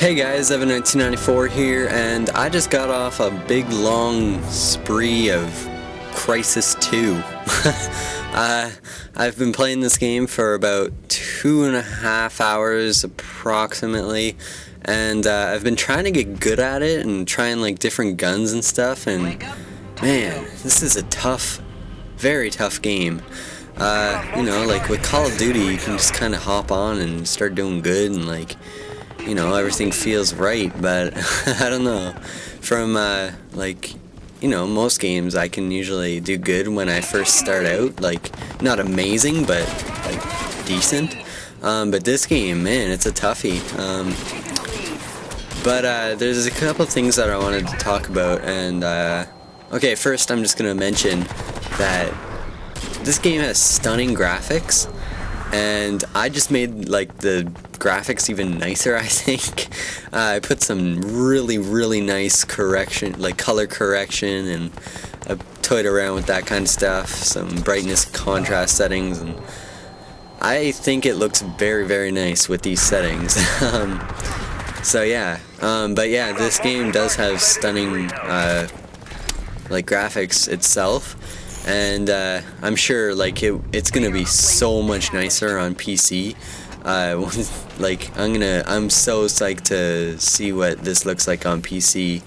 Hey guys, Evan1994 here, and I just got off a big long spree of Crysis 2. I've been playing this game for about 2.5 hours approximately, and I've been trying to get good at it and trying like different guns and stuff, and man, this is a tough, very tough game. You know, like with Call of Duty, you can just kind of hop on and start doing good and like, you know, everything feels right, but I don't know. From like, you know, most games I can usually do good when I first start out, like not amazing, but like decent. But this game, man, it's a toughie. But there's a couple things that I wanted to talk about, and okay, first I'm just gonna mention that this game has stunning graphics, and I just made like the graphics even nicer, I think. I put some really nice correction, like color correction, and I toyed around with that kind of stuff, some brightness contrast settings, and I think it looks very nice with these settings. So yeah, but yeah, this game does have stunning like graphics itself, and I'm sure like it's gonna be so much nicer on PC. Like I'm so psyched to see what this looks like on PC,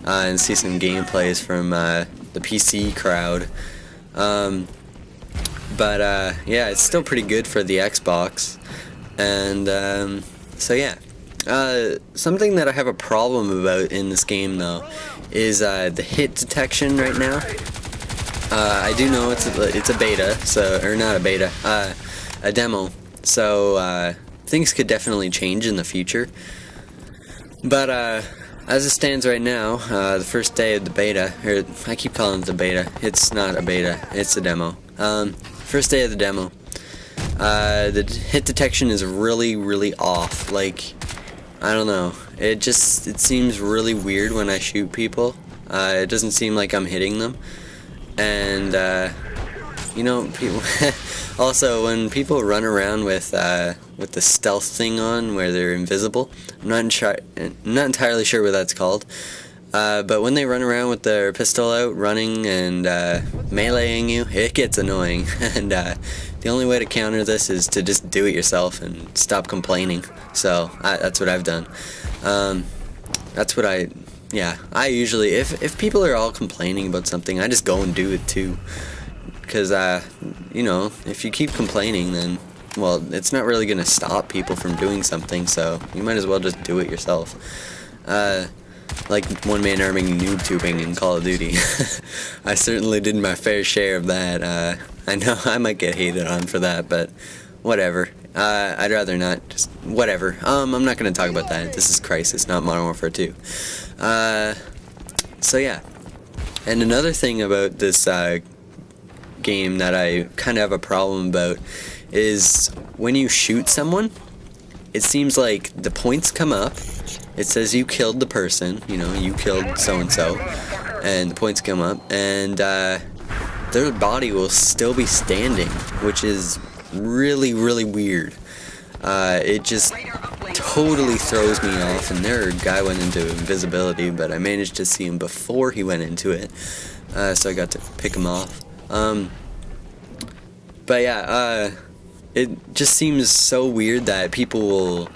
and see some gameplays from the PC crowd. But yeah, it's still pretty good for the Xbox, and so yeah. Something that I have a problem about in this game though is the hit detection right now. I do know it's a beta, so, or not a beta, a demo. So things could definitely change in the future. But as it stands right now, the first day of the beta, or I keep calling it the beta. It's not a beta, it's a demo. First day of the demo. The hit detection is really off. Like, I don't know. It seems really weird when I shoot people. It doesn't seem like I'm hitting them. And you know, people also when people run around with the stealth thing on where they're invisible, I'm not entirely sure what that's called. But when they run around with their pistol out, running and meleeing you, it gets annoying. And the only way to counter this is to just do it yourself and stop complaining. So that's what I've done. That's what I usually, if people are all complaining about something, I just go and do it too. Because, you know, if you keep complaining, then, well, it's not really going to stop people from doing something, so you might as well just do it yourself. Like one-man army noob tubing in Call of Duty. I certainly did my fair share of that. I know I might get hated on for that, but whatever. I'd rather not. Just whatever. I'm not going to talk about that. This is Crysis, not Modern Warfare 2. So yeah. And another thing about this game that I kind of have a problem about is when you shoot someone, it seems like the points come up. It says you killed the person, you know, you killed so-and-so, and the points come up, and their body will still be standing, which is really weird. It just totally throws me off, and their guy went into invisibility, but I managed to see him before he went into it, so I got to pick him off. But yeah, it just seems so weird that people will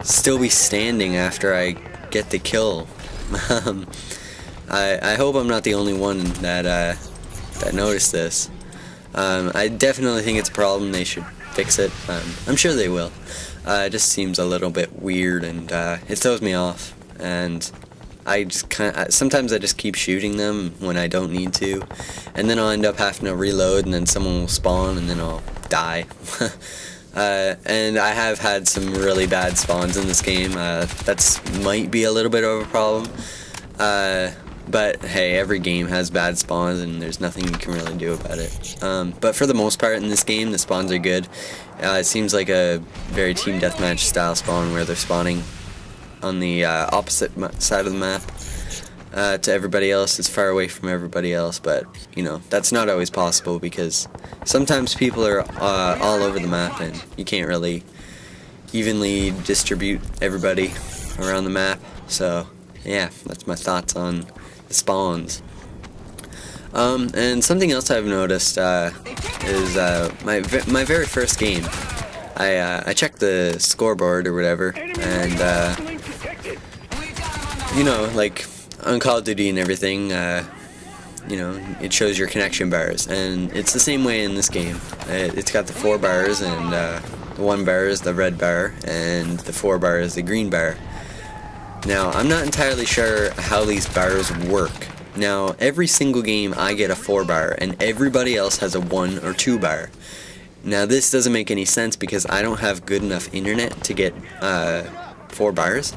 still be standing after I get the kill. I hope I'm not the only one that noticed this. I definitely think it's a problem. They should fix it. I'm sure they will. It just seems a little bit weird, and it throws me off. And I just sometimes I just keep shooting them when I don't need to, and then I'll end up having to reload, and then someone will spawn, and then I'll die. And I have had some really bad spawns in this game. That's might be a little bit of a problem. But hey, every game has bad spawns, and there's nothing you can really do about it. But for the most part in this game, the spawns are good. It seems like a very team deathmatch style spawn where they're spawning on the opposite side of the map to everybody else. It's far away from everybody else, but you know, that's not always possible because sometimes people are all over the map and you can't really evenly distribute everybody. around the map. So yeah, that's my thoughts on the spawns. And something else I've noticed is my very first game. I checked the scoreboard or whatever, and you know, like on Call of Duty and everything, you know, it shows your connection bars, and it's the same way in this game. It's got the 4 bars, and the 1 bar is the red bar, and the 4 bar is the green bar. Now, I'm not entirely sure how these bars work. Now, every single game I get a 4 bar, and everybody else has a 1 or 2 bar. Now, this doesn't make any sense because I don't have good enough internet to get 4 bars.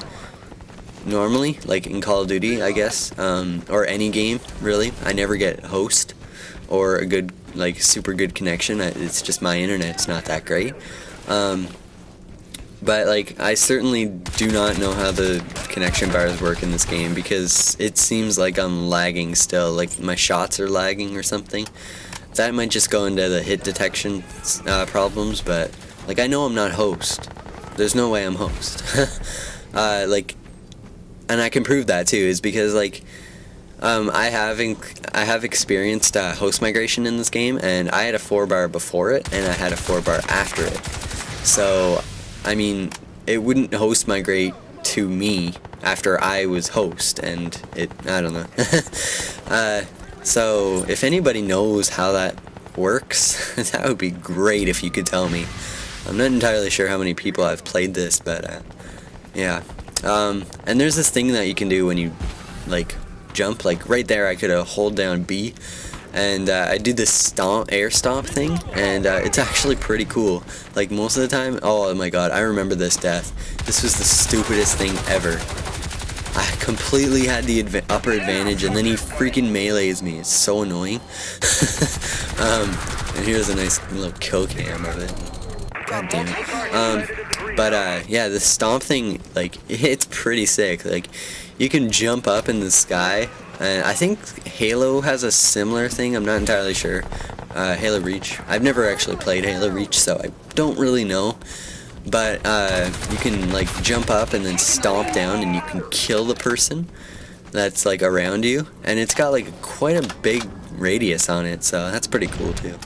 Normally, like in Call of Duty, I guess, or any game, really. I never get host or a good, like, super good connection. It's just my internet's not that great. But, like, I certainly do not know how the connection bars work in this game because it seems like I'm lagging still, like my shots are lagging or something. That might just go into the hit detection problems, but, like, I know I'm not host. There's no way I'm host. Like, and I can prove that too, is because, like, I have experienced host migration in this game, and I had a 4 bar before it, and I had a 4 bar after it. So, I mean, it wouldn't host migrate to me after I was host, and I don't know. So, if anybody knows how that works, that would be great if you could tell me. I'm not entirely sure how many people have played this, but, yeah. And there's this thing that you can do when you, like, jump. Like, right there I could hold down B, and I do this air stomp thing, and it's actually pretty cool. Like, most of the time, oh my god, I remember this death. This was the stupidest thing ever. I completely had the upper advantage, and then he freaking melees me. It's so annoying. And here's a nice little kill cam of it. God damn it. But yeah, the stomp thing, like, it's pretty sick. Like, you can jump up in the sky, and I think Halo has a similar thing. I'm not entirely sure. Halo Reach. I've never actually played Halo Reach, so I don't really know. But you can, like, jump up and then stomp down, and you can kill the person that's, like, around you. And it's got, like, quite a big radius on it, so that's pretty cool too.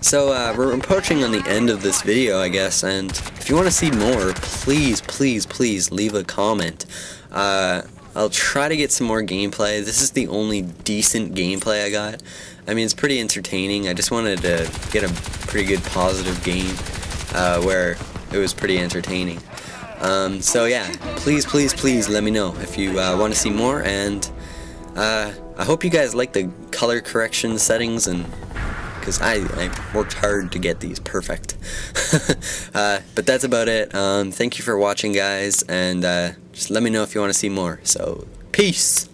So we're approaching on the end of this video, I guess, and if you want to see more, please leave a comment. I'll try to get some more gameplay. This is the only decent gameplay I got. I mean, it's pretty entertaining. I just wanted to get a pretty good positive game where it was pretty entertaining. So yeah, please let me know if you want to see more, and I hope you guys like the color correction settings, and because I worked hard to get these perfect. But that's about it. Thank you for watching, guys, and just let me know if you want to see more. So, peace!